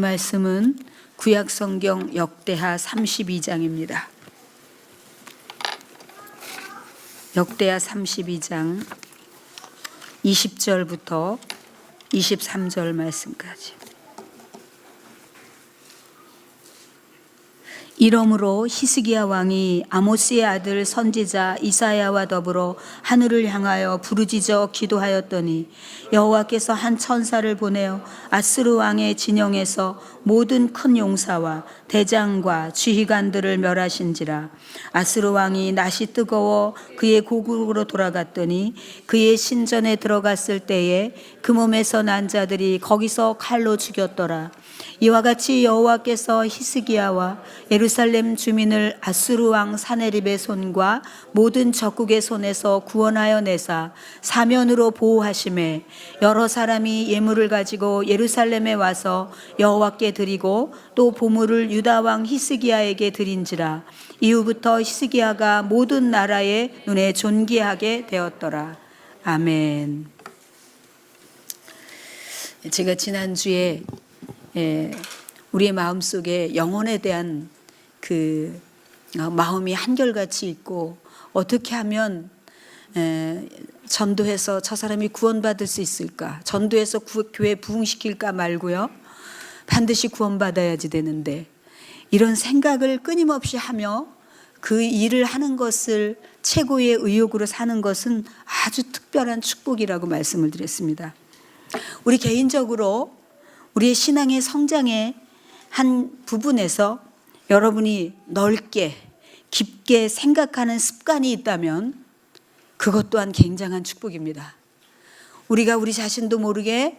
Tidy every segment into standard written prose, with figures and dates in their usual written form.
말씀은 구약성경 역대하 32장입니다. 역대하 32장 20절부터 23절 말씀까지. 이러므로 히스기야 왕이 아모스의 아들 선지자 이사야와 더불어 하늘을 향하여 부르짖어 기도하였더니 여호와께서 한 천사를 보내어 아스루 왕의 진영에서 모든 큰 용사와 대장과 지휘관들을 멸하신지라. 아스루 왕이 낯이 뜨거워 그의 고국으로 돌아갔더니 그의 신전에 들어갔을 때에 그 몸에서 난 자들이 거기서 칼로 죽였더라. 이와 같이 여호와께서 히스기야와 예루살렘 주민을 아수르 왕 사네립의 손과 모든 적국의 손에서 구원하여 내사 사면으로 보호하심에 여러 사람이 예물을 가지고 예루살렘에 와서 여호와께 드리고 또 보물을 유다 왕 히스기야에게 드린지라. 이후부터 히스기야가 모든 나라의 눈에 존귀하게 되었더라. 아멘. 제가 지난주에 우리의 마음속에 영혼에 대한 그 마음이 한결같이 있고 어떻게 하면 전도해서 저 사람이 구원받을 수 있을까, 전도해서 교회 부흥시킬까 말고요, 반드시 구원받아야지 되는데 이런 생각을 끊임없이 하며 그 일을 하는 것을 최고의 의욕으로 사는 것은 아주 특별한 축복이라고 말씀을 드렸습니다. 우리 개인적으로 우리의 신앙의 성장의 한 부분에서 여러분이 넓게 깊게 생각하는 습관이 있다면 그것 또한 굉장한 축복입니다. 우리가 우리 자신도 모르게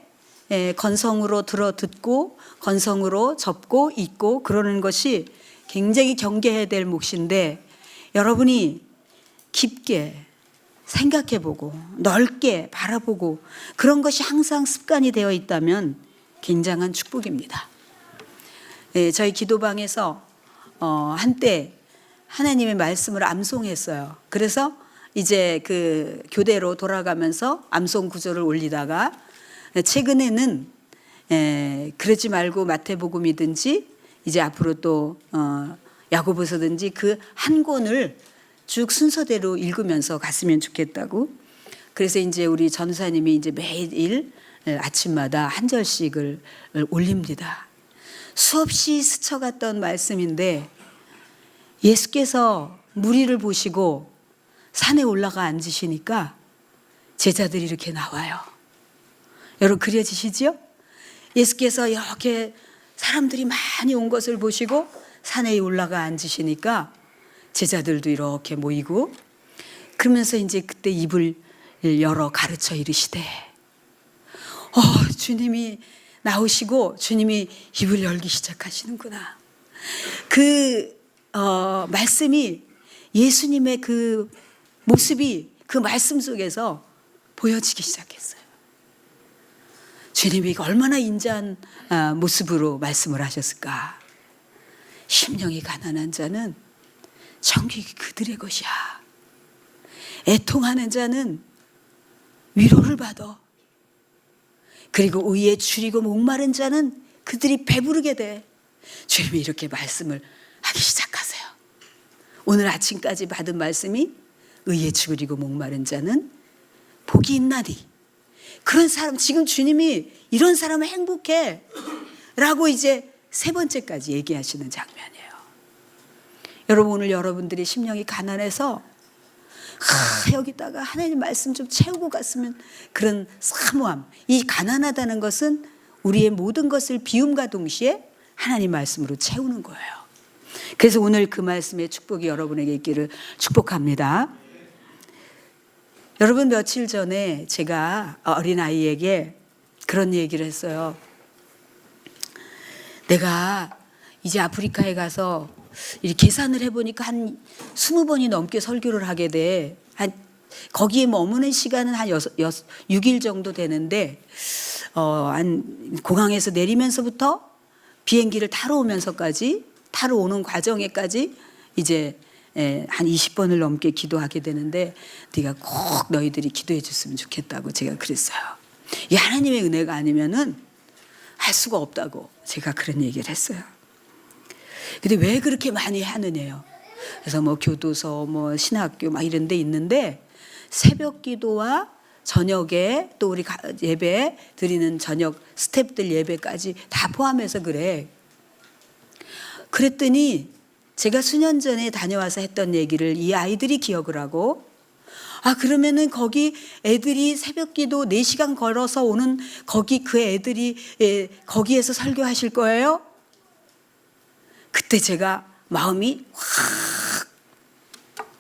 건성으로 들어 듣고 건성으로 접고 읽고 그러는 것이 굉장히 경계해야 될 몫인데, 여러분이 깊게 생각해보고 넓게 바라보고 그런 것이 항상 습관이 되어 있다면 굉장한 축복입니다. 저희 기도방에서 한때 하나님의 말씀을 암송했어요. 그래서 이제 그 교대로 돌아가면서 암송 구절을 올리다가 최근에는 그러지 말고 마태복음이든지 이제 앞으로 또 야고보서든지 그 한 권을 쭉 순서대로 읽으면서 갔으면 좋겠다고. 그래서 이제 우리 전사님이 이제 매일 아침마다 한 절씩을 올립니다. 수없이 스쳐갔던 말씀인데 예수께서 무리를 보시고 산에 올라가 앉으시니까 제자들이 이렇게 나와요. 여러분 그려지시죠? 예수께서 이렇게 사람들이 많이 온 것을 보시고 산에 올라가 앉으시니까 제자들도 이렇게 모이고, 그러면서 이제 그때 입을 열어 가르쳐 이르시되, 주님이 나오시고 주님이 입을 열기 시작하시는구나. 그 말씀이 예수님의 그 모습이 그 말씀 속에서 보여지기 시작했어요. 주님이 얼마나 인자한 모습으로 말씀을 하셨을까. 심령이 가난한 자는 정직이 그들의 것이야. 애통하는 자는 위로를 받아. 그리고 의에 줄이고 목마른 자는 그들이 배부르게 돼. 주님이 이렇게 말씀을 하기 시작하세요. 오늘 아침까지 받은 말씀이 의에 줄이고 목마른 자는 복이 있나니, 그런 사람, 지금 주님이 이런 사람은 행복해 라고 이제 세 번째까지 얘기하시는 장면이에요. 여러분, 오늘 여러분들이 심령이 가난해서 여기다가 하나님 말씀 좀 채우고 갔으면, 그런 사모함, 이 가난하다는 것은 우리의 모든 것을 비움과 동시에 하나님 말씀으로 채우는 거예요. 그래서 오늘 그 말씀의 축복이 여러분에게 있기를 축복합니다. 여러분, 며칠 전에 제가 어린아이에게 그런 얘기를 했어요. 내가 이제 아프리카에 가서 이렇게 계산을 해보니까 한 20번이 넘게 설교를 하게 돼. 거기에 머무는 시간은 한 6일 정도 되는데, 한 공항에서 내리면서부터 비행기를 타러 오면서까지, 타러 오는 과정에까지 이제 한 20번을 넘게 기도하게 되는데, 네가 꼭 너희들이 기도해 줬으면 좋겠다고 제가 그랬어요. 이 하나님의 은혜가 아니면은 할 수가 없다고 제가 그런 얘기를 했어요. 근데 왜 그렇게 많이 하느냐요. 그래서 뭐 교도소, 뭐 신학교 막 이런 데 있는데 새벽 기도와 저녁에 또 우리 예배 드리는 저녁 스태프들 예배까지 다 포함해서 그래. 그랬더니 제가 수년 전에 다녀와서 했던 얘기를 이 아이들이 기억을 하고, 그러면은 거기 애들이 새벽 기도 4시간 걸어서 오는 거기 그 애들이 거기에서 설교하실 거예요? 그때 제가 마음이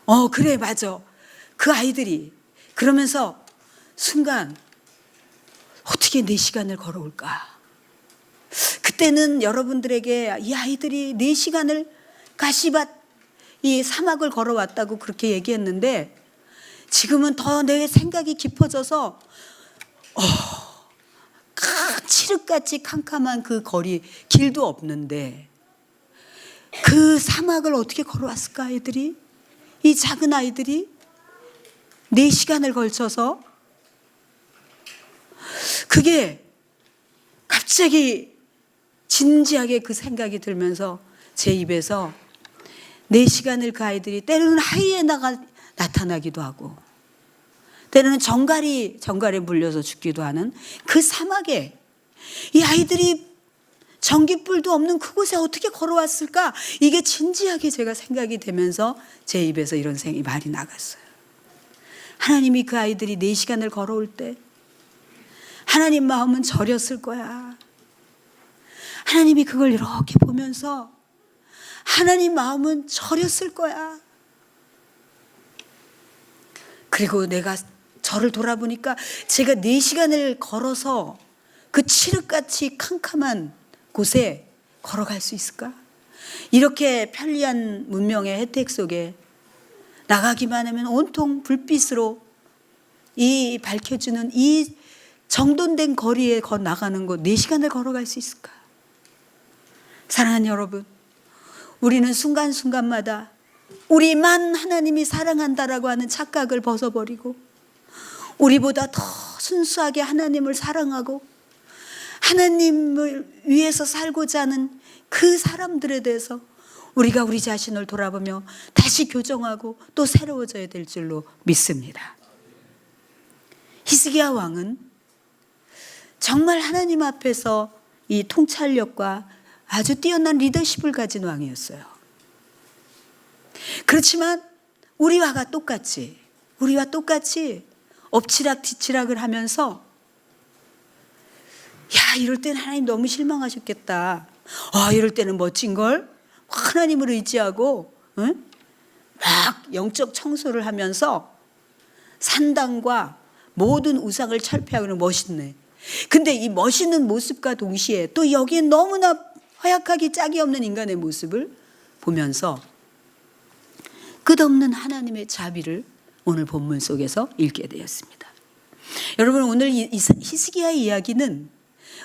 확, 그래, 맞아. 그 아이들이. 그러면서 순간 어떻게 4시간을 걸어올까? 그때는 여러분들에게 이 아이들이 4시간을 가시밭 이 사막을 걸어왔다고 그렇게 얘기했는데, 지금은 더 내 생각이 깊어져서 칠흑같이 캄캄한 그 거리, 길도 없는데 그 사막을 어떻게 걸어왔을까? 아이들이, 이 작은 아이들이 4시간을 걸쳐서. 그게 갑자기 진지하게 그 생각이 들면서 제 입에서 4시간을 그 아이들이 때로는 하이에나가 나타나기도 하고 때로는 정갈에 물려서 죽기도 하는 그 사막에 이 아이들이 전깃불도 없는 그곳에 어떻게 걸어왔을까? 이게 진지하게 제가 생각이 되면서 제 입에서 이런 말이 나갔어요. 하나님이 그 아이들이 4시간을 걸어올 때 하나님 마음은 저렸을 거야. 하나님이 그걸 이렇게 보면서 하나님 마음은 저렸을 거야. 그리고 내가 저를 돌아보니까 제가 4시간을 걸어서 그 칠흑같이 캄캄한 곳에 걸어갈 수 있을까? 이렇게 편리한 문명의 혜택 속에 나가기만 하면 온통 불빛으로 이 밝혀주는 이 정돈된 거리에 나가는 곳 4시간을 걸어갈 수 있을까? 사랑하는 여러분, 우리는 순간순간마다 우리만 하나님이 사랑한다라고 하는 착각을 벗어버리고 우리보다 더 순수하게 하나님을 사랑하고 하나님을 위해서 살고자 하는 그 사람들에 대해서 우리가 우리 자신을 돌아보며 다시 교정하고 또 새로워져야 될 줄로 믿습니다. 히스기야 왕은 정말 하나님 앞에서 이 통찰력과 아주 뛰어난 리더십을 가진 왕이었어요. 그렇지만 우리와 똑같이 엎치락뒤치락을 하면서 이럴 때는 하나님 너무 실망하셨겠다. 이럴 때는 멋진걸 하나님을 의지하고 막 영적 청소를 하면서 산당과 모든 우상을 철폐하고는 멋있네. 근데 이 멋있는 모습과 동시에 또 여기에 너무나 허약하기 짝이 없는 인간의 모습을 보면서 끝없는 하나님의 자비를 오늘 본문 속에서 읽게 되었습니다. 여러분, 오늘 히스기야의 이야기는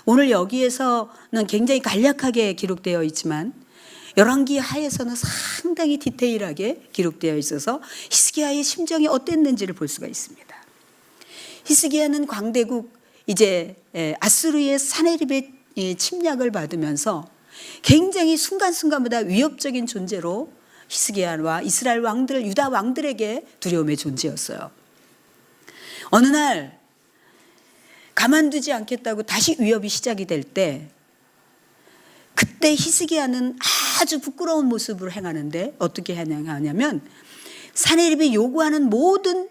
오늘 여기에서는 굉장히 간략하게 기록되어 있지만 열왕기 하에서는 상당히 디테일하게 기록되어 있어서 히스기야의 심정이 어땠는지를 볼 수가 있습니다. 히스기야는 광대국 이제 아수르의 사네립의 침략을 받으면서 굉장히 순간순간마다 위협적인 존재로 히스기야와 이스라엘 왕들, 유다 왕들에게 두려움의 존재였어요. 어느 날 가만두지 않겠다고 다시 위협이 시작이 될 때 그때 히스기야는 아주 부끄러운 모습으로 행하는데 어떻게 하냐면 사네립이 요구하는 모든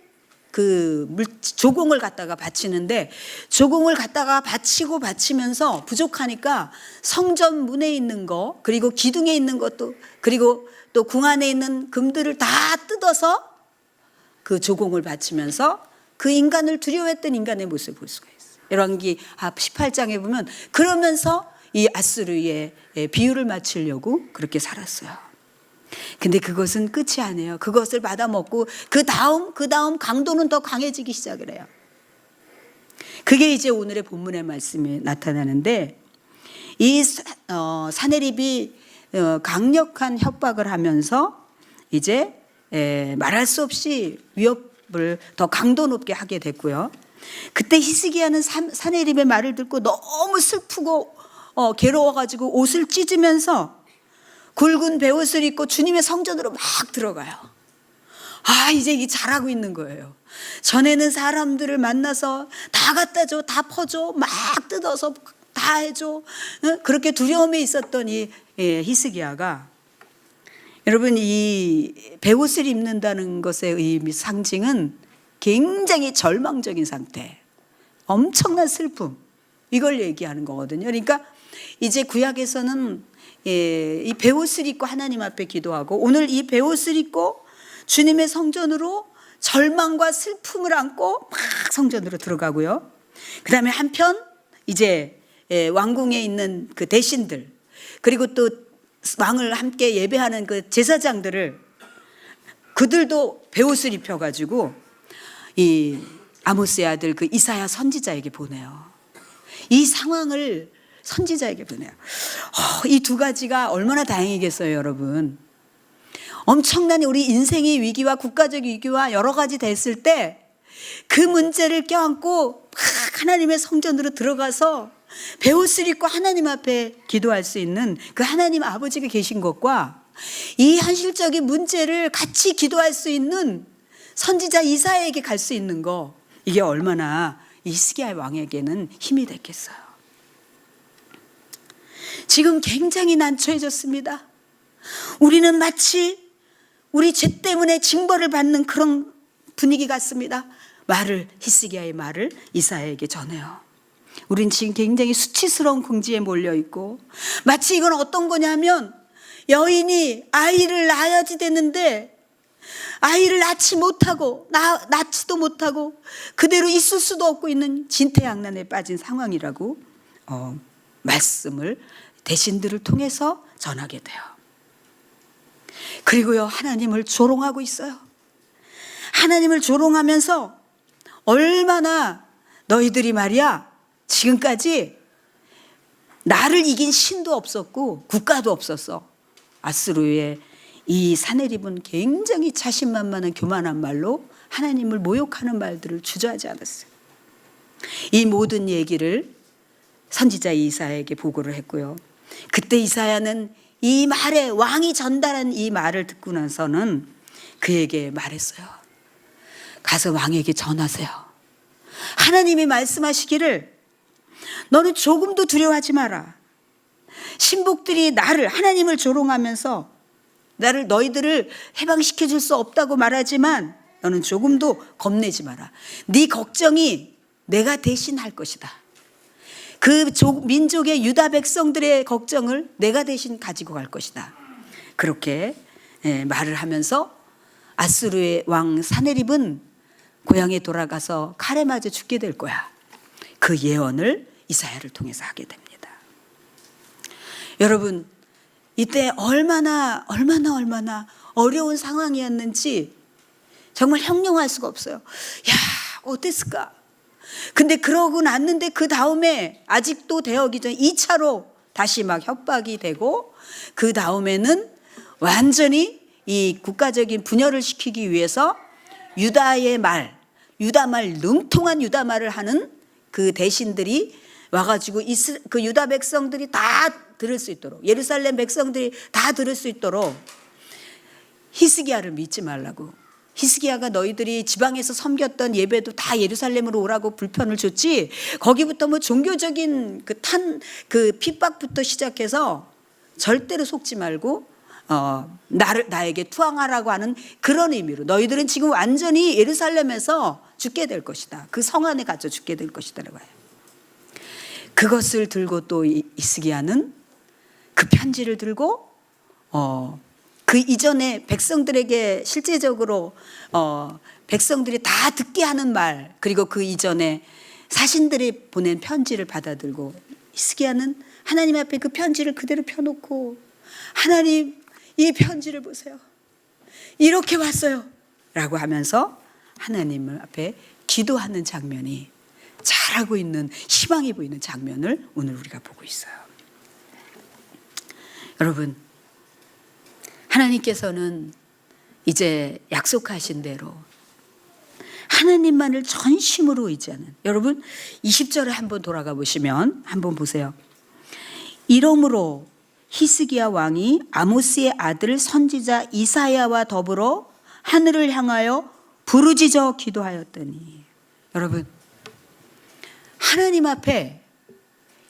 그 조공을 갖다가 바치는데 조공을 갖다가 바치면서 부족하니까 성전 문에 있는 거 그리고 기둥에 있는 것도 그리고 또 궁 안에 있는 금들을 다 뜯어서 그 조공을 바치면서 그 인간을 두려워했던 인간의 모습을 볼 수가 있어요. 열왕기 18장에 보면 그러면서 이 아수르의 비유를 맞추려고 그렇게 살았어요. 근데 그것은 끝이 아니에요. 그것을 받아먹고 그 다음 강도는 더 강해지기 시작을 해요. 그게 이제 오늘의 본문의 말씀에 나타나는데 이 사네립이 강력한 협박을 하면서 이제 말할 수 없이 위협을 더 강도 높게 하게 됐고요. 그때 히스기야는 사네립의 말을 듣고 너무 슬프고 괴로워가지고 옷을 찢으면서 굵은 베옷을 입고 주님의 성전으로 막 들어가요. 이제 이 잘하고 있는 거예요. 전에는 사람들을 만나서 다 갖다 줘, 다 퍼줘, 막 뜯어서 다 해줘. 그렇게 두려움에 있었던 이 히스기야가, 여러분, 이 베옷을 입는다는 것의 의미, 상징은 굉장히 절망적인 상태, 엄청난 슬픔, 이걸 얘기하는 거거든요. 그러니까 이제 구약에서는 이 베옷을 입고 하나님 앞에 기도하고, 오늘 이 베옷을 입고 주님의 성전으로 절망과 슬픔을 안고 막 성전으로 들어가고요. 그 다음에 한편 이제 왕궁에 있는 그 대신들, 그리고 또 왕을 함께 예배하는 그 제사장들을, 그들도 베옷을 입혀가지고 이 아모스의 아들 그 이사야 선지자에게 보내요. 이 상황을 선지자에게 보내요. 이 두 가지가 얼마나 다행이겠어요, 여러분. 엄청난 우리 인생의 위기와 국가적 위기와 여러 가지 됐을 때 그 문제를 껴안고 막 하나님의 성전으로 들어가서 베옷을 입고 하나님 앞에 기도할 수 있는 그 하나님 아버지가 계신 것과, 이 현실적인 문제를 같이 기도할 수 있는 선지자 이사야에게 갈 수 있는 거, 이게 얼마나 히스기야 왕에게는 힘이 됐겠어요. 지금 굉장히 난처해졌습니다. 우리는 마치 우리 죄 때문에 징벌을 받는 그런 분위기 같습니다. 히스기야의 말을 이사야에게 전해요. 우린 지금 굉장히 수치스러운 궁지에 몰려 있고, 마치 이건 어떤 거냐면, 여인이 아이를 낳아야지 되는데 아이를 낳지 못하고 낳지도 못하고 그대로 있을 수도 없고 있는 진퇴양난에 빠진 상황이라고 말씀을 대신들을 통해서 전하게 돼요. 그리고요, 하나님을 조롱하고 있어요. 하나님을 조롱하면서 얼마나 너희들이 말이야, 지금까지 나를 이긴 신도 없었고 국가도 없었어. 아스루의 이 사내립은 굉장히 자신만만한 교만한 말로 하나님을 모욕하는 말들을 주저하지 않았어요. 이 모든 얘기를 선지자 이사야에게 보고를 했고요. 그때 이사야는 이 말에, 왕이 전달한 이 말을 듣고 나서는 그에게 말했어요. 가서 왕에게 전하세요. 하나님이 말씀하시기를 너는 조금도 두려워하지 마라. 신복들이 하나님을 조롱하면서 너희들을 해방시켜 줄 수 없다고 말하지만 너는 조금도 겁내지 마라. 네 걱정이 내가 대신 할 것이다. 그 민족의 유다 백성들의 걱정을 내가 대신 가지고 갈 것이다. 그렇게 말을 하면서 아스루의 왕 사네립은 고향에 돌아가서 칼에 맞아 죽게 될 거야. 그 예언을 이사야를 통해서 하게 됩니다. 여러분, 이때 얼마나 어려운 상황이었는지 정말 형용할 수가 없어요. 야, 어땠을까? 근데 그러고 났는데 그 다음에 아직도 되어기 전 2차로 다시 막 협박이 되고, 그 다음에는 완전히 이 국가적인 분열을 시키기 위해서 유다말, 능통한 유다말을 하는 그 대신들이 와가지고 그 유다 백성들이 다 들을 수 있도록, 예루살렘 백성들이 다 들을 수 있도록 히스기야를 믿지 말라고. 히스기야가 너희들이 지방에서 섬겼던 예배도 다 예루살렘으로 오라고 불편을 줬지, 거기부터 뭐 종교적인 그 핍박부터 시작해서 절대로 속지 말고 나에게 투항하라고 하는 그런 의미로, 너희들은 지금 완전히 예루살렘에서 죽게 될 것이다. 그 성 안에 갇혀 죽게 될 것이다라고 해요. 그것을 들고 또 히스기야는 그 편지를 들고 그 이전에 백성들에게 실제적으로 백성들이 다 듣게 하는 말, 그리고 그 이전에 사신들이 보낸 편지를 받아들고, 히스기야는 하나님 앞에 그 편지를 그대로 펴놓고, 하나님, 이 편지를 보세요. 이렇게 왔어요. 라고 하면서 하나님 앞에 기도하는 장면이, 잘하고 있는, 희망이 보이는 장면을 오늘 우리가 보고 있어요. 여러분, 하나님께서는 이제 약속하신 대로 하나님만을 전심으로 의지하는, 여러분 20절에 한번 돌아가 보시면 한번 보세요. 이러므로 히스기야 왕이 아모스의 아들 선지자 이사야와 더불어 하늘을 향하여 부르짖어 기도하였더니, 여러분, 하나님 앞에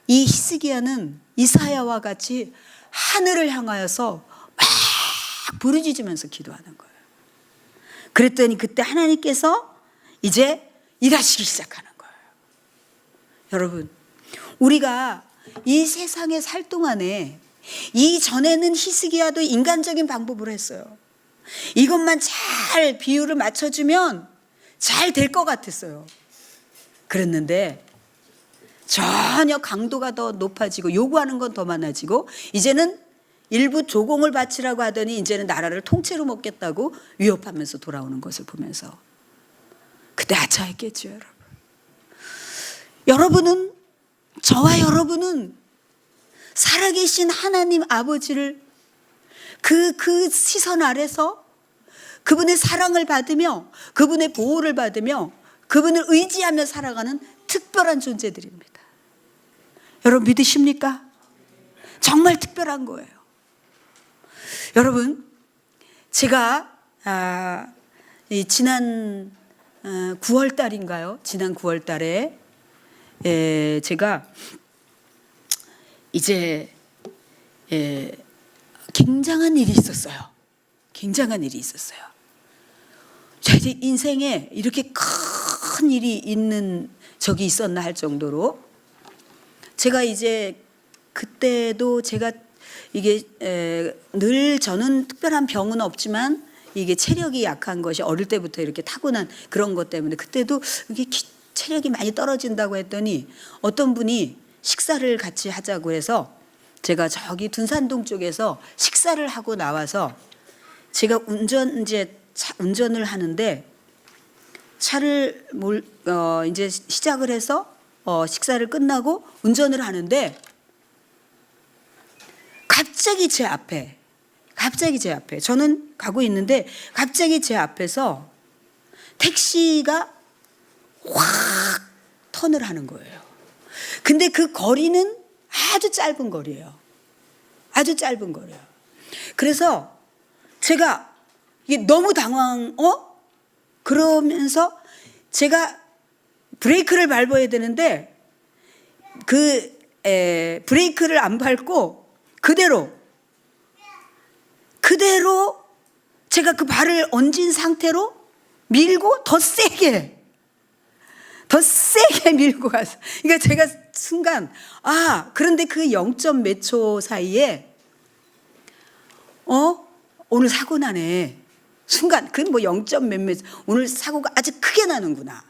이 히스기야는 이사야와 같이 하늘을 향하여서 막 부르짖으면서 기도하는 거예요. 그랬더니 그때 하나님께서 이제 일하시기 시작하는 거예요. 여러분, 우리가 이 세상에 살 동안에 이전에는 히스기야도 인간적인 방법으로 했어요. 이것만 잘 비율을 맞춰주면 잘 될 것 같았어요. 그랬는데 전혀 강도가 더 높아지고 요구하는 건 더 많아지고, 이제는 일부 조공을 바치라고 하더니 이제는 나라를 통째로 먹겠다고 위협하면서 돌아오는 것을 보면서 그때 아차했겠죠. 여러분, 여러분은, 저와 여러분은 살아계신 하나님 아버지를 그 시선 아래서 그분의 사랑을 받으며 그분의 보호를 받으며 그분을 의지하며 살아가는 특별한 존재들입니다. 여러분, 믿으십니까? 정말 특별한 거예요. 여러분, 제가 지난 9월 달인가요? 지난 9월 달에 제가 이제 굉장한 일이 있었어요. 굉장한 일이 있었어요. 제 인생에 이렇게 큰 일이 있는 적이 있었나 할 정도로, 제가 이제 그때도 제가 이게 늘, 저는 특별한 병은 없지만 이게 체력이 약한 것이 어릴 때부터 이렇게 타고난 그런 것 때문에 그때도 이게 체력이 많이 떨어진다고 했더니 어떤 분이 식사를 같이 하자고 해서 제가 저기 둔산동 쪽에서 식사를 하고 나와서 제가 운전을 하는데 차를 이제 시작을 해서 식사를 끝나고 운전을 하는데 갑자기 제 앞에 저는 가고 있는데 갑자기 제 앞에서 택시가 확 턴을 하는 거예요. 근데 그 거리는 아주 짧은 거리예요. 아주 짧은 거리예요. 그래서 제가 이게 너무 그러면서 제가 브레이크를 밟아야 되는데 브레이크를 안 밟고 그대로 제가 그 발을 얹은 상태로 밀고 더 세게 밀고 갔어요. 그러니까 제가 순간, 그런데 그 0. 몇 초 사이에 오늘 사고 나네. 순간, 그 뭐 0. 몇몇, 오늘 사고가 아주 크게 나는구나.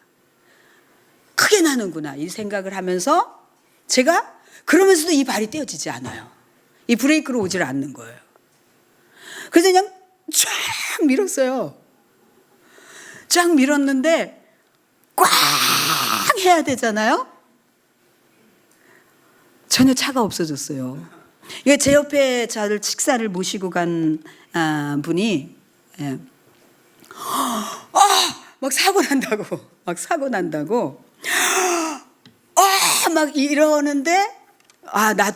이 생각을 하면서 제가 그러면서도 이 발이 떼어지지 않아요. 이 브레이크로 오질 않는 거예요. 그래서 그냥 쫙 밀었어요. 쫙 밀었는데 꽉 해야 되잖아요. 전혀 차가 없어졌어요. 이게 제 옆에 저를 식사를 모시고 간 분이 막 사고 난다고 막 이러는데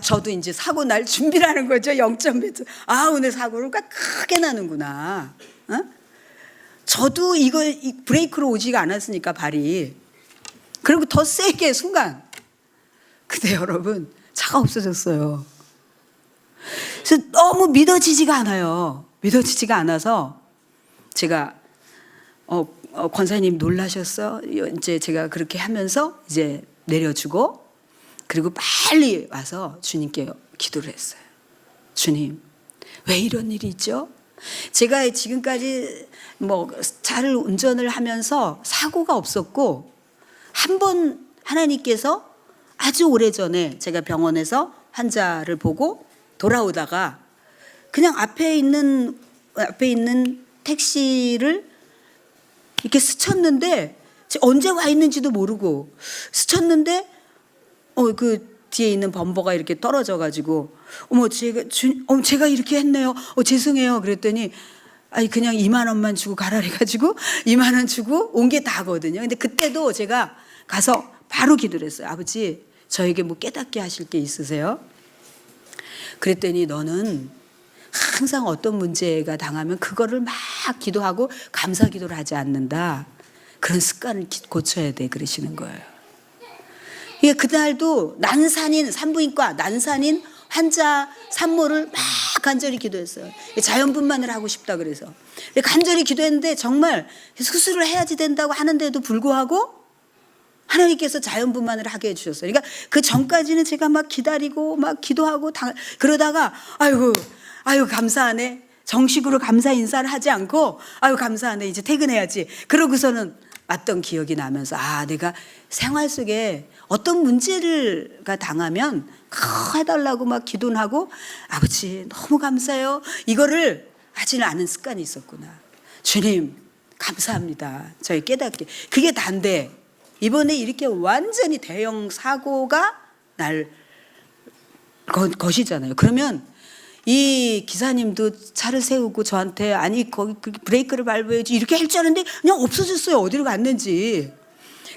저도 이제 사고 날 준비를 하는 거죠. 0. 몇 초. 오늘 사고가 크게 나는구나. 저도 이거 브레이크로 오지가 않았으니까 발이. 그리고 더 세게 순간. 근데 여러분, 차가 없어졌어요. 그래서 너무 믿어지지가 않아서 제가 권사님 놀라셨어? 이제 제가 그렇게 하면서 이제 내려주고, 그리고 빨리 와서 주님께 기도를 했어요. 주님, 왜 이런 일이 있죠? 제가 지금까지 차를 운전을 하면서 사고가 없었고, 한 번 하나님께서 아주 오래전에 제가 병원에서 환자를 보고 돌아오다가 그냥 앞에 있는 택시를 이렇게 스쳤는데, 언제 와 있는지도 모르고 스쳤는데 그 뒤에 있는 범버가 이렇게 떨어져 가지고 제가 이렇게 했네요. 죄송해요. 그랬더니 그냥 2만 원만 주고 가라 그래가지고 2만 원 주고 온 게 다거든요. 근데 그때도 제가 가서 바로 기도를 했어요. 아버지, 저에게 뭐 깨닫게 하실 게 있으세요? 그랬더니 너는 항상 어떤 문제가 당하면 그거를 막 기도하고 감사 기도를 하지 않는다. 그런 습관을 고쳐야 돼 그러시는 거예요. 그날도 산부인과 난산인 환자 산모를 막 간절히 기도했어요. 자연분만을 하고 싶다 그래서. 간절히 기도했는데 정말 수술을 해야지 된다고 하는데도 불구하고 하나님께서 자연분만을 하게 해주셨어요. 그러니까 그 전까지는 제가 막 기다리고 막 기도하고 그러다가 아유 감사하네. 정식으로 감사 인사를 하지 않고 아유 감사하네. 이제 퇴근해야지. 그러고서는 왔던 기억이 나면서 내가 생활 속에 어떤 문제를 당하면 해달라고 막 기도는 하고 아버지 너무 감사해요. 이거를 하지는 않은 습관이 있었구나. 주님 감사합니다. 저희 깨닫게. 그게 다인데 이번에 이렇게 완전히 대형 사고가 날 것이잖아요. 그러면 이 기사님도 차를 세우고 저한테 아니 거기 브레이크를 밟아야지 이렇게 할 줄 알았는데 그냥 없어졌어요. 어디로 갔는지.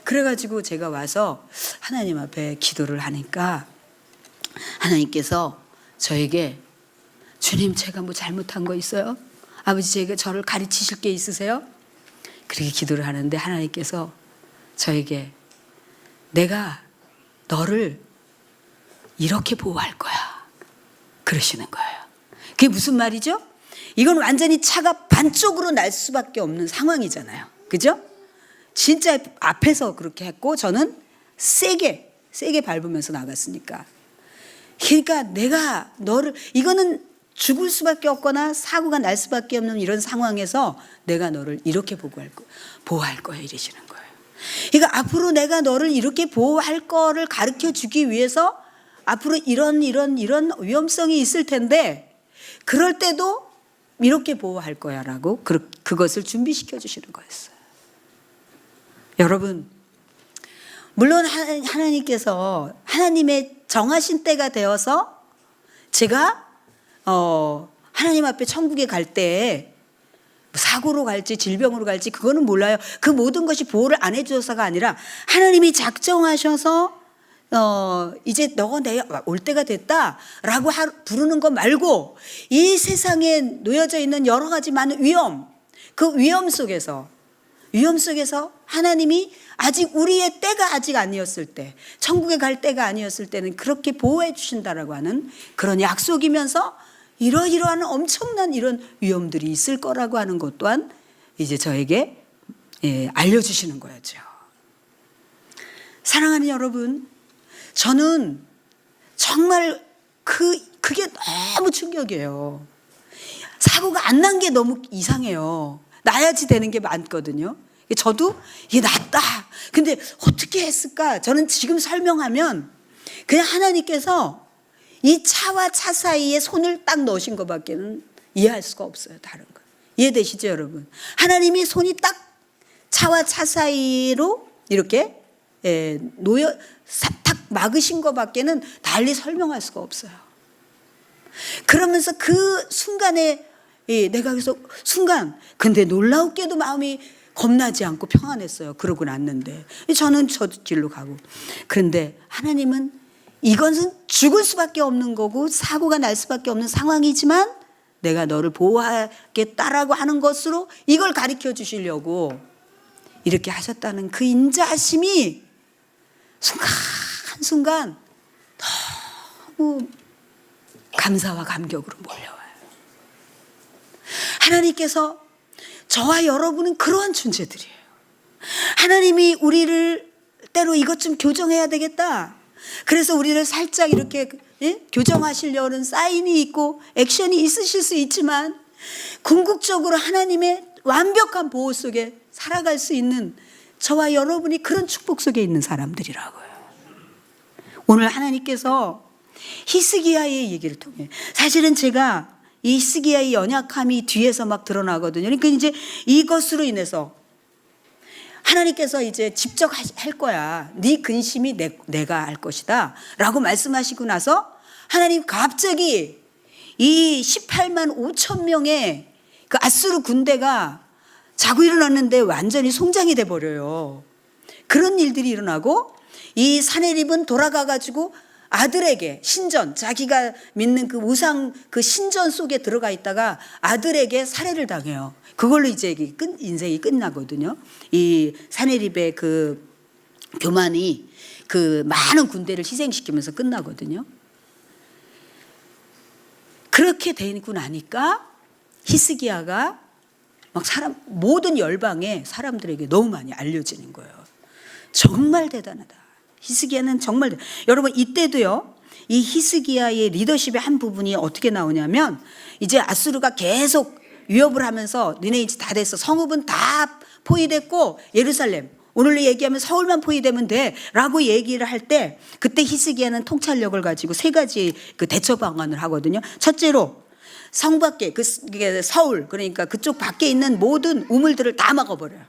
그래가지고 제가 와서 하나님 앞에 기도를 하니까 하나님께서 저에게 주님 제가 뭐 잘못한 거 있어요? 아버지 제가 저를 가르치실 게 있으세요? 그렇게 기도를 하는데 하나님께서 저에게 내가 너를 이렇게 보호할 거야 그러시는 거예요. 그게 무슨 말이죠? 이건 완전히 차가 반쪽으로 날 수밖에 없는 상황이잖아요. 그죠? 진짜 앞에서 그렇게 했고 저는 세게 밟으면서 나갔으니까. 그러니까 내가 너를 이거는 죽을 수밖에 없거나 사고가 날 수밖에 없는 이런 상황에서 내가 너를 이렇게 보호할 거야 이러시는 거예요. 그러니까 앞으로 내가 너를 이렇게 보호할 거를 가르쳐 주기 위해서 앞으로 이런 위험성이 있을 텐데 그럴 때도 이렇게 보호할 거야라고 그것을 준비시켜 주시는 거였어요. 여러분 물론 하나님께서 하나님의 정하신 때가 되어서 제가 하나님 앞에 천국에 갈 때 사고로 갈지 질병으로 갈지 그거는 몰라요. 그 모든 것이 보호를 안 해주셔서가 아니라 하나님이 작정하셔서 이제 너가 올 때가 됐다라고 부르는 것 말고 이 세상에 놓여져 있는 여러 가지 많은 그 위험 속에서 하나님이 아직 우리의 때가 아직 아니었을 때 천국에 갈 때가 아니었을 때는 그렇게 보호해 주신다라고 하는 그런 약속이면서 이러이러한 엄청난 이런 위험들이 있을 거라고 하는 것 또한 이제 저에게 알려주시는 거였죠. 사랑하는 여러분, 저는 정말 그게 너무 충격이에요. 사고가 안 난 게 너무 이상해요. 나야지 되는 게 많거든요. 저도 이게 낫다. 근데 어떻게 했을까? 저는 지금 설명하면 그냥 하나님께서 이 차와 차 사이에 손을 딱 넣으신 것밖에는 이해할 수가 없어요. 다른 거. 이해되시죠, 여러분? 하나님이 손이 딱 차와 차 사이로 이렇게 탁 막으신 것밖에는 달리 설명할 수가 없어요. 그러면서 그 순간에 내가 그래서 근데 놀라웠게도 마음이 겁나지 않고 평안했어요. 그러고 났는데 저는 저 길로 가고. 그런데 하나님은 이것은 죽을 수밖에 없는 거고 사고가 날 수밖에 없는 상황이지만 내가 너를 보호하겠다라고 하는 것으로 이걸 가르쳐 주시려고 이렇게 하셨다는 그 인자하심이 한순간 너무 감사와 감격으로 몰려와요. 하나님께서 저와 여러분은 그러한 존재들이에요. 하나님이 우리를 때로 이것 좀 교정해야 되겠다. 그래서 우리를 살짝 이렇게 교정하시려는 사인이 있고 액션이 있으실 수 있지만 궁극적으로 하나님의 완벽한 보호 속에 살아갈 수 있는 저와 여러분이 그런 축복 속에 있는 사람들이라고요. 오늘 하나님께서 히스기야의 얘기를 통해 사실은 제가 이 히스기야의 연약함이 뒤에서 막 드러나거든요. 그러니까 이제 이것으로 인해서 하나님께서 이제 직접 할 거야. 네 근심이 내가 할 것이다 라고 말씀하시고 나서 하나님 갑자기 이 18만 5천 명의 그 아수르 군대가 자고 일어났는데 완전히 송장이 돼버려요. 그런 일들이 일어나고 이 사내립은 돌아가가지고 아들에게 신전, 자기가 믿는 그 우상 그 신전 속에 들어가 있다가 아들에게 살해를 당해요. 그걸로 이제 인생이 끝나거든요. 이 사네립의 그 교만이 그 많은 군대를 희생시키면서 끝나거든요. 그렇게 되고 나니까 히스기야가 막 모든 열방의 사람들에게 너무 많이 알려지는 거예요. 정말 대단하다. 히스기야는 정말 여러분 이때도요. 이 히스기야의 리더십의 한 부분이 어떻게 나오냐면 이제 아수르가 계속 위협을 하면서 니네 이제 다 됐어. 성읍은 다 포위됐고 예루살렘 오늘로 얘기하면 서울만 포위되면 돼 라고 얘기를 할 때 그때 히스기야는 통찰력을 가지고 세 가지 그 대처 방안을 하거든요. 첫째로 성 밖에 그게 서울 그러니까 그쪽 밖에 있는 모든 우물들을 다 막아버려요.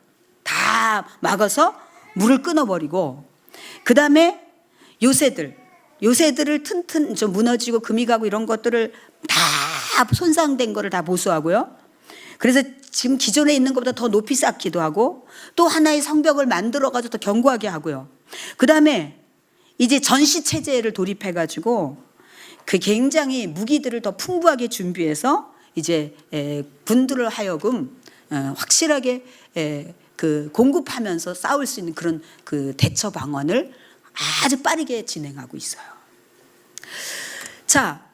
다 막아서 물을 끊어버리고 그 다음에 요새들을 튼튼 좀 무너지고 금이 가고 이런 것들을 다 손상된 거를 다 보수하고요. 그래서 지금 기존에 있는 것보다 더 높이 쌓기도 하고 또 하나의 성벽을 만들어가지고 더 견고하게 하고요. 그 다음에 이제 전시 체제를 도입해가지고 그 굉장히 무기들을 더 풍부하게 준비해서 이제 군들을 하여금 확실하게 그 공급하면서 싸울 수 있는 그런 그 대처 방안을 아주 빠르게 진행하고 있어요. 자,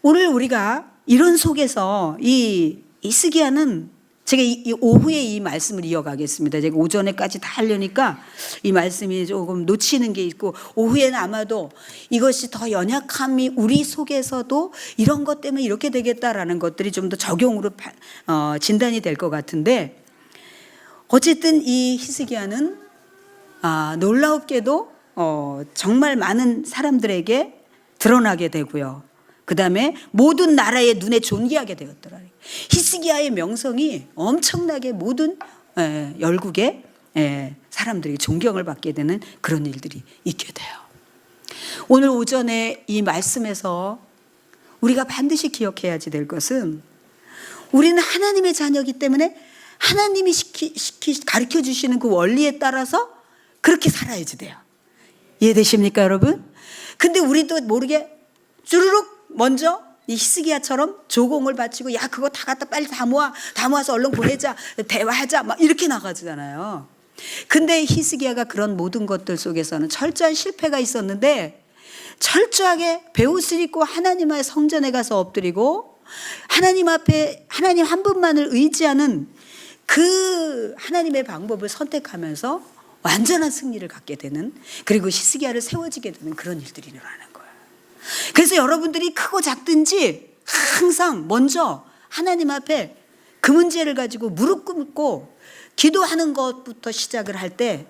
오늘 우리가 이런 속에서 이 히스기야는 제가 이 오후에 이 말씀을 이어가겠습니다. 제가 오전에까지 다 하려니까 이 말씀이 조금 놓치는 게 있고 오후에는 아마도 이것이 더 연약함이 우리 속에서도 이런 것 때문에 이렇게 되겠다라는 것들이 좀 더 적용으로 진단이 될 것 같은데 어쨌든 이 히스기야는 놀라웠게도 정말 많은 사람들에게 드러나게 되고요. 그 다음에 모든 나라의 눈에 존귀하게 되었더라. 히스기야의 명성이 엄청나게 모든 열국의 사람들이 존경을 받게 되는 그런 일들이 있게 돼요. 오늘 오전에 이 말씀에서 우리가 반드시 기억해야지 될 것은 우리는 하나님의 자녀이기 때문에 하나님이 가르쳐 주시는 그 원리에 따라서 그렇게 살아야지 돼요. 이해되십니까 여러분? 근데 우리도 모르게 쭈르륵 먼저 이 히스기야처럼 조공을 바치고 야 그거 다 갖다 빨리 다 모아서 얼른 보내자 대화하자 막 이렇게 나가잖아요. 근데 히스기야가 그런 모든 것들 속에서는 철저한 실패가 있었는데 철저하게 베옷을 입고 하나님 앞에 성전에 가서 엎드리고 하나님 앞에 하나님 한 분만을 의지하는 그 하나님의 방법을 선택하면서 완전한 승리를 갖게 되는 그리고 히스기야를 세워지게 되는 그런 일들이 일어나는 거예요. 그래서 여러분들이 크고 작든지 항상 먼저 하나님 앞에 그 문제를 가지고 무릎 꿇고 기도하는 것부터 시작을 할 때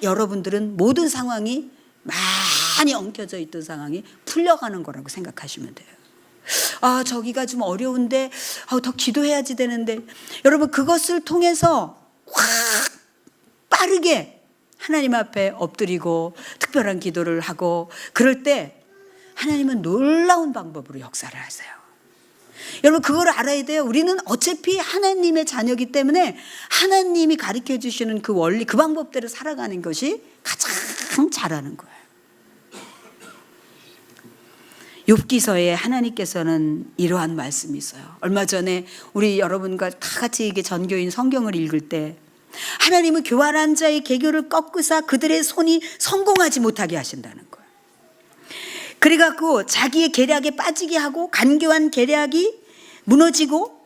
여러분들은 모든 상황이 많이 엉켜져 있던 상황이 풀려가는 거라고 생각하시면 돼요. 저기가 좀 어려운데 더 기도해야지 되는데 여러분 그것을 통해서 확 빠르게 하나님 앞에 엎드리고 특별한 기도를 하고 그럴 때 하나님은 놀라운 방법으로 역사를 하세요. 여러분 그걸 알아야 돼요. 우리는 어차피 하나님의 자녀이기 때문에 하나님이 가르쳐 주시는 그 원리 그 방법대로 살아가는 것이 가장 잘하는 거예요. 욥기서에 하나님께서는 이러한 말씀이 있어요. 얼마 전에 우리 여러분과 다 같이 이게 전교인 성경을 읽을 때 하나님은 교활한 자의 계교를 꺾으사 그들의 손이 성공하지 못하게 하신다는 거예요. 그래갖고 자기의 계략에 빠지게 하고 간교한 계략이 무너지고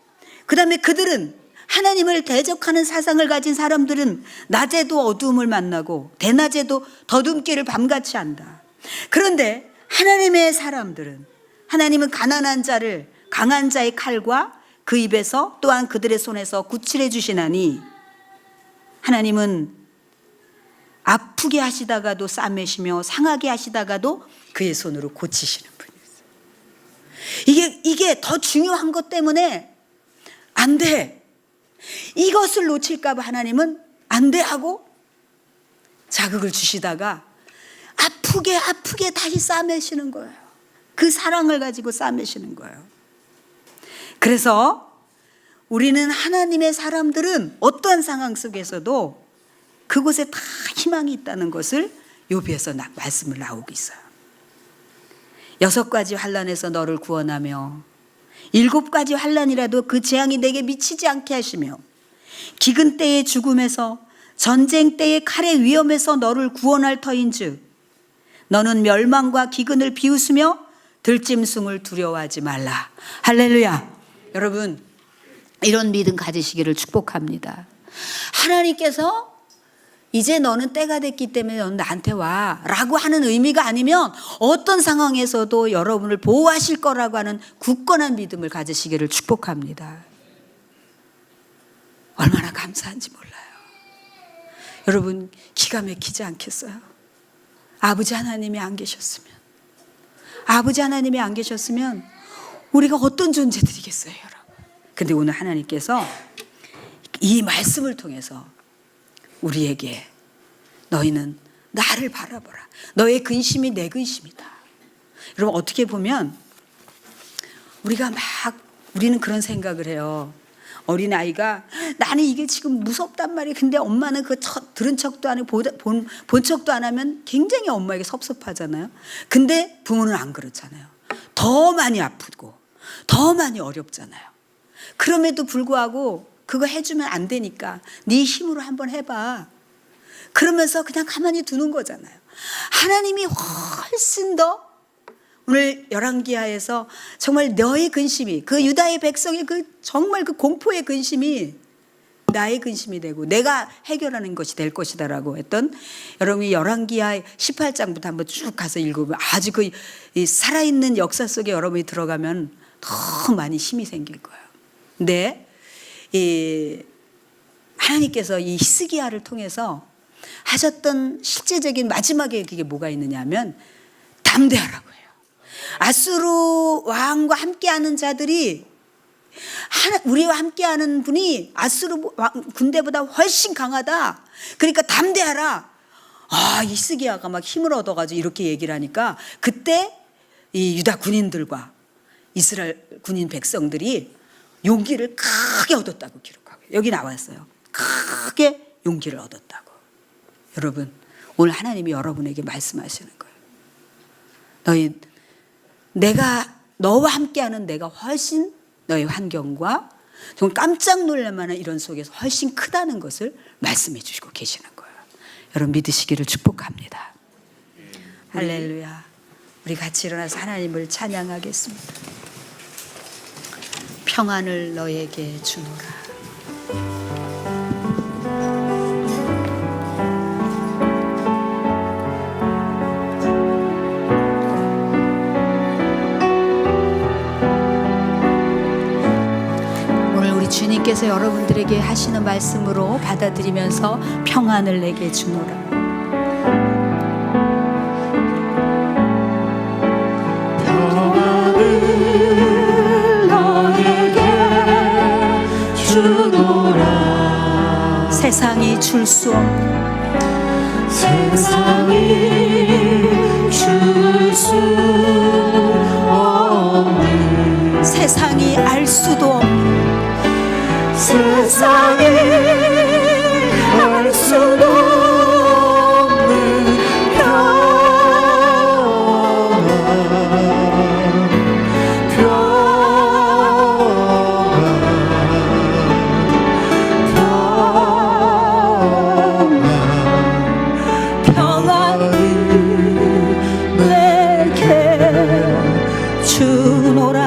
그 다음에 그들은 하나님을 대적하는 사상을 가진 사람들은 낮에도 어두움을 만나고 대낮에도 더듬기를 밤같이 한다. 그런데 하나님의 사람들은 하나님은 가난한 자를 강한 자의 칼과 그 입에서 또한 그들의 손에서 구출해 주시나니 하나님은 아프게 하시다가도 싸매시며 상하게 하시다가도 그의 손으로 고치시는 분이었어요. 이게 더 중요한 것 때문에 안 돼. 이것을 놓칠까 봐 하나님은 안 돼 하고 자극을 주시다가 아프게 다시 싸매시는 거예요. 그 사랑을 가지고 싸매시는 거예요. 그래서 우리는 하나님의 사람들은 어떠한 상황 속에서도 그곳에 다 희망이 있다는 것을 욥기에서 말씀을 나오고 있어요. 6가지 환난에서 너를 구원하며 7가지 환난이라도 그 재앙이 내게 미치지 않게 하시며 기근 때의 죽음에서 전쟁 때의 칼의 위험에서 너를 구원할 터인즉 너는 멸망과 기근을 비웃으며 들짐승을 두려워하지 말라. 할렐루야. 여러분, 이런 믿음 가지시기를 축복합니다. 하나님께서 이제 너는 때가 됐기 때문에 너는 나한테 와 라고 하는 의미가 아니면 어떤 상황에서도 여러분을 보호하실 거라고 하는 굳건한 믿음을 가지시기를 축복합니다. 얼마나 감사한지 몰라요. 여러분, 기가 막히지 않겠어요? 아버지 하나님이 안 계셨으면, 아버지 하나님이 안 계셨으면 우리가 어떤 존재들이겠어요, 여러분. 근데 오늘 하나님께서 이 말씀을 통해서 우리에게 너희는 나를 바라보라. 너의 근심이 내 근심이다. 여러분, 어떻게 보면 우리는 그런 생각을 해요. 어린아이가 나는 이게 지금 무섭단 말이야. 근데 엄마는 들은 척도 안 하고 본 척도 안 하면 굉장히 엄마에게 섭섭하잖아요. 근데 부모는 안 그렇잖아요. 더 많이 아프고 더 많이 어렵잖아요. 그럼에도 불구하고 그거 해주면 안 되니까 네 힘으로 한번 해봐. 그러면서 그냥 가만히 두는 거잖아요. 하나님이 훨씬 더 오늘 열왕기하에서 정말 너의 근심이, 그 유다의 백성의 정말 그 공포의 근심이 나의 근심이 되고 내가 해결하는 것이 될 것이다라고 했던, 여러분이 열왕기하 18장부터 한번 쭉 가서 읽으면 아주 이 살아있는 역사 속에 여러분이 들어가면 더 많이 힘이 생길 거예요. 근데 하나님께서 이 히스기야를 통해서 하셨던 실제적인 마지막에 그게 뭐가 있느냐 하면 담대하라고 해요. 아수르 왕과 함께하는 자들이 우리와 함께하는 분이 아수르 군대보다 훨씬 강하다. 그러니까 담대하라. 히스기야가 막 힘을 얻어가지고 이렇게 얘기를 하니까 그때 이 유다 군인들과 이스라엘 군인 백성들이 용기를 크게 얻었다고 기록하고 여기 나왔어요. 크게 용기를 얻었다고. 여러분, 오늘 하나님이 여러분에게 말씀하시는 거예요. 너와 함께하는 내가 훨씬 너의 환경과 정말 깜짝 놀랄 만한 이런 속에서 훨씬 크다는 것을 말씀해 주시고 계시는 거예요. 여러분, 믿으시기를 축복합니다. 할렐루야. 우리 같이 일어나서 하나님을 찬양하겠습니다. 평안을 너에게 주노라. 주님께서 여러분들에게 하시는 말씀으로 받아들이면서 평안을 내게 주노라. 평안을 너에게 주노라. 세상이 줄 수 없는, 세상이 줄 수 없는, 세상이 알 수도 없는, 세상이 알 수도 없는 평안을 내게 주노라.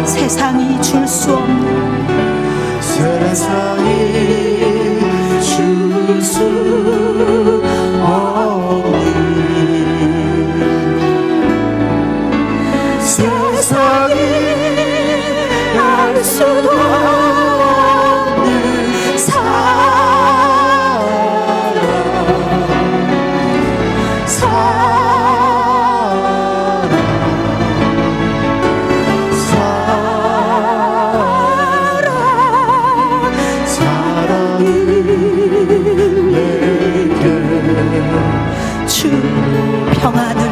세상이 줄 수 없는, 세상이 줄 수 없는, 세상이 알 수도 없는 평안을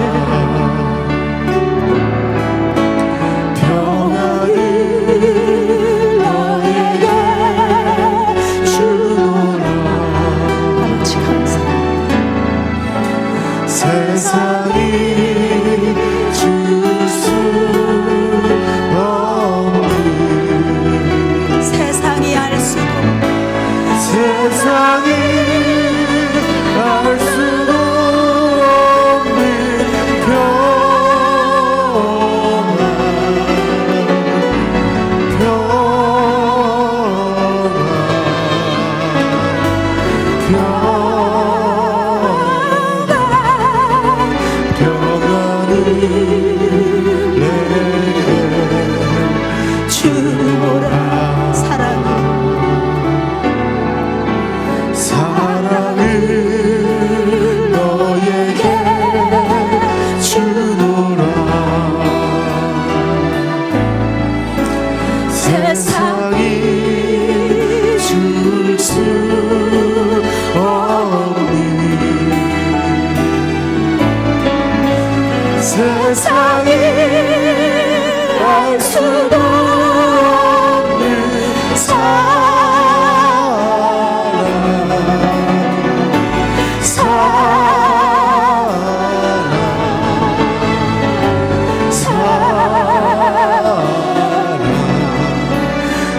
알 수도 없는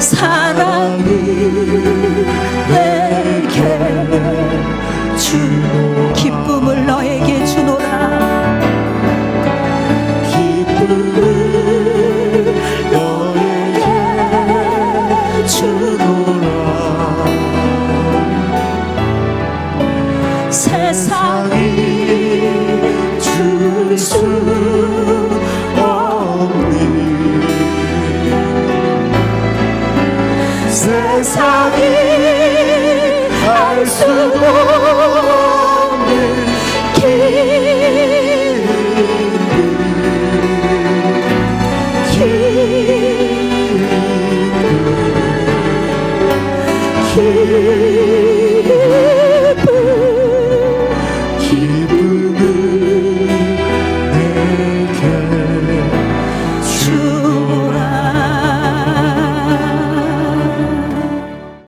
사랑이 내게 주노라. 기쁨을 너에게 주노라. 기쁨을 너에게 주노라. 세상이 줄 수 없는 세상이 알 수도